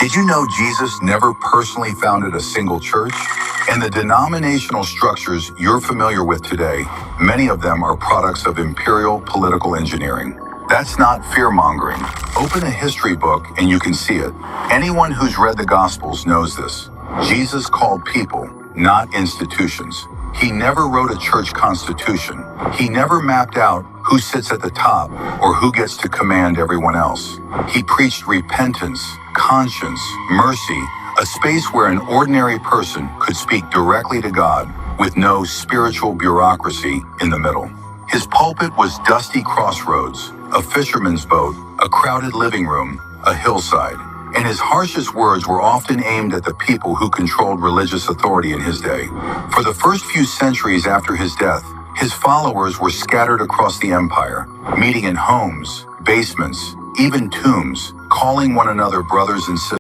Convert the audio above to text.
Did you know Jesus never personally founded a single church? And the denominational structures you're familiar with today, many of them are products of imperial political engineering. That's not fear-mongering. Open a history book and you can see it. Anyone who's read the Gospels knows this. Jesus called people, not institutions. He never wrote a church constitution. He never mapped out who sits at the top or who gets to command everyone else. He preached repentance, conscience, mercy, a space where an ordinary person could speak directly to God with no spiritual bureaucracy in the middle. His pulpit was dusty crossroads, a fisherman's boat, a crowded living room, a hillside. And his harshest words were often aimed at the people who controlled religious authority in his day. For the first few centuries after his death, his followers were scattered across the empire, meeting in homes, basements, even tombs, calling one another brothers and sisters.